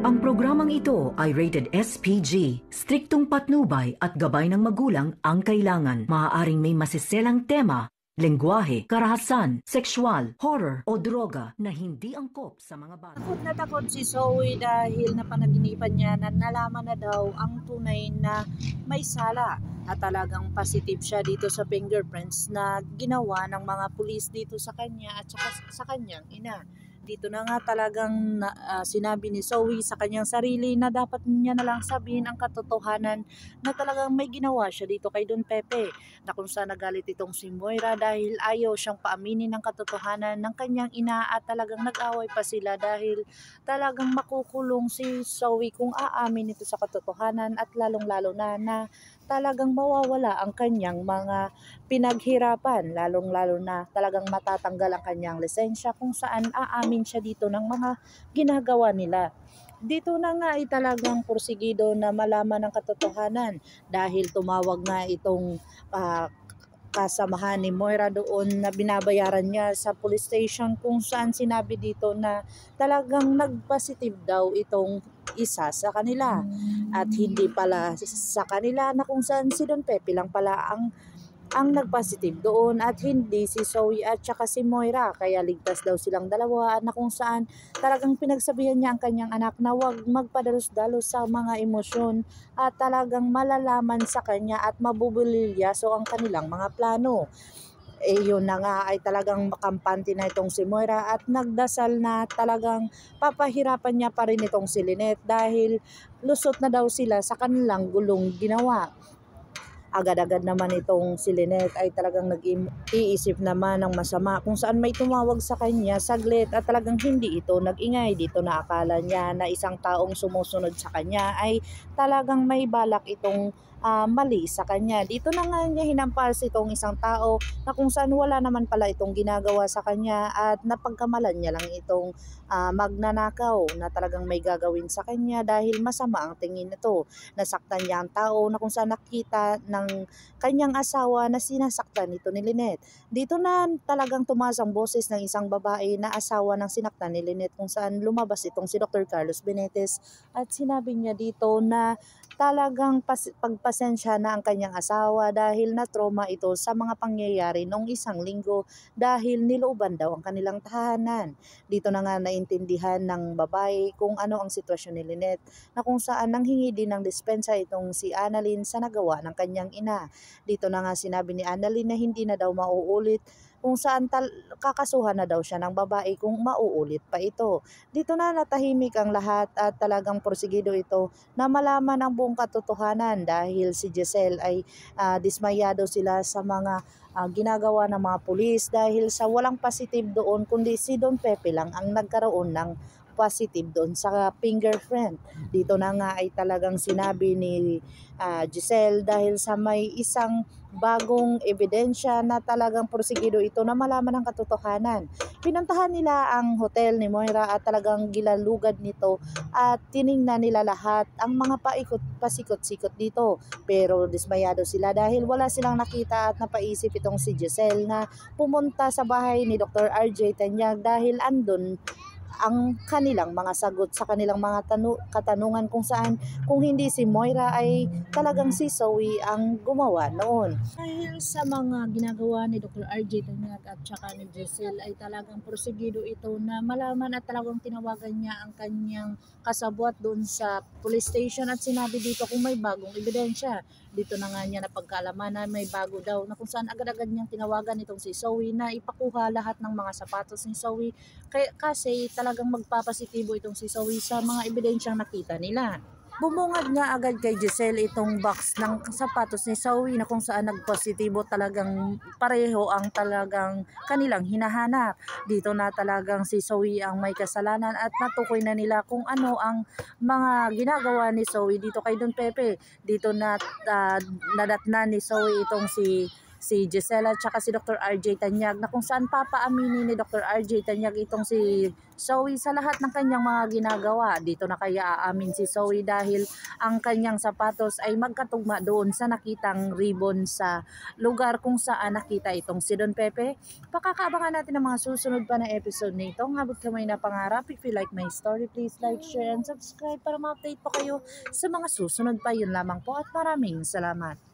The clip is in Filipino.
Ang programang ito ay rated SPG. Striktong patnubay at gabay ng magulang ang kailangan. Maaaring may masiselang tema, lengguwahe, karahasan, sexual, horror o droga na hindi angkop sa mga bata. Takot na takot si Zoe dahil napanaginipan niya na nalaman na daw ang tunay na may sala at talagang positive siya dito sa fingerprints na ginawa ng mga pulis dito sa kanya at sa kanyang ina. Dito na nga talagang sinabi ni Zoe sa kanyang sarili na dapat niya na lang sabihin ang katotohanan na talagang may ginawa siya dito kay Don Pepe, na kung saan nagalit itong si Moira dahil ayaw siyang paaminin ng katotohanan ng kanyang ina at talagang nag-away pa sila dahil talagang makukulong si Zoe kung aamin ito sa katotohanan at lalong-lalo na talagang mawawala ang kanyang mga pinaghirapan, lalong-lalo na talagang matatanggal ang kanyang lisensya kung saan aamin siya dito ng mga ginagawa nila. Dito na nga ay talagang porsigido na malaman ang katotohanan dahil tumawag nga itong kasamahan ni Moira doon na binabayaran niya sa police station kung saan sinabi dito na talagang nag-positive daw itong isa sa kanila at hindi pala sa kanila, na kung saan si Don Pepe lang pala ang nag-positive doon at hindi si Zoe at saka si Moira, kaya ligtas daw silang dalawa, na kung saan talagang pinagsabihan niya ang kanyang anak na huwag magpadalos-dalos sa mga emosyon at talagang malalaman sa kanya at mabubulilyaso ang kanilang mga plano. Yun na nga ay talagang makampante na itong si Moira at nagdasal na talagang papahirapan niya pa rin itong si Lynette dahil lusot na daw sila sa kanilang gulong ginawa. Agad-agad naman itong si Lynette ay talagang nag-iisip naman ng masama kung saan may tumawag sa kanya saglit at talagang hindi ito nag-ingay. Dito na akala niya na isang taong sumusunod sa kanya ay talagang may balak itong mali sa kanya. Dito na nga niya hinampas itong isang tao na kung saan wala naman pala itong ginagawa sa kanya at napagkamalan niya lang itong magnanakaw na talagang may gagawin sa kanya dahil masama ang tingin nito. Nasaktan niya ang tao na kung saan nakita ng kanyang asawa na sinasaktan nito ni Lynette. Dito na talagang tumaas ang boses ng isang babae na asawa ng sinaktan ni Lynette kung saan lumabas itong si Dr. Carlos Benitez at sinabi niya dito na talagang pagpasensya na ang kanyang asawa dahil na-trauma ito sa mga pangyayari noong isang linggo dahil nilooban daw ang kanilang tahanan. Dito na nga naintindihan ng babae kung ano ang sitwasyon ni Lynette na kung saan nanghingi din ng dispensa itong si Annalyn sa nagawa ng kanyang ina. Dito na nga sinabi ni Annalyn na hindi na daw mauulit kung saan kakasuhan na daw siya ng babae kung mauulit pa ito. Dito na natahimik ang lahat at talagang porsigido ito na malaman ang buong katotohanan dahil si Giselle ay dismayado sila sa mga ginagawa ng mga pulis dahil sa walang positive doon kundi si Don Pepe lang ang nagkaroon ng positive doon sa fingerprint. Dito na nga ay talagang sinabi ni Giselle dahil sa may isang bagong ebidensya na talagang porsigido ito na malaman ang katotohanan. Pinuntahan nila ang hotel ni Moira at talagang gilalugad nito at tiningnan nila lahat ang mga pasikot-sikot dito. Pero dismayado sila dahil wala silang nakita at napaisip itong si Giselle na pumunta sa bahay ni Dr. RJ Tanyag dahil andun ang kanilang mga sagot sa kanilang mga katanungan kung saan kung hindi si Moira ay talagang si Zoe ang gumawa noon. Dahil sa mga ginagawa ni Dr. RJ Tanyag at saka ni Giselle ay talagang porsigido ito na malaman at talagang tinawagan niya ang kanyang kasabwat doon sa police station at sinabi dito kung may bagong ebidensya. Dito na nga niya napagkaalaman na may bago daw na kung saan agad-agad niyang tinawagan itong si Zoe na ipakuha lahat ng mga sapatos ni Zoe kasi talagang magpapasitibo itong si Zoe sa mga ebidensyang nakita nila. Bumungad nga agad kay Giselle itong box ng sapatos ni Zoe na kung saan nagpositibo talagang pareho ang talagang kanilang hinahanap. Dito na talagang si Zoe ang may kasalanan at natukoy na nila kung ano ang mga ginagawa ni Zoe dito kay Don Pepe. Dito na nadatnan ni Zoe itong si si Gisela at si Dr. RJ Tanyag, na kung saan papaaminin ni Dr. RJ Tanyag itong si Zoe sa lahat ng kanyang mga ginagawa. Dito na kaya aamin si Zoe dahil ang kanyang sapatos ay magkatugma doon sa nakitang ribbon sa lugar kung saan nakita itong si Don Pepe. Pakakaabangan natin ang mga susunod pa na episode nito. Ngabot kamay na pangarap. If you like my story, please like, share, and subscribe para ma-update po kayo sa mga susunod pa. Yun lamang po at maraming salamat.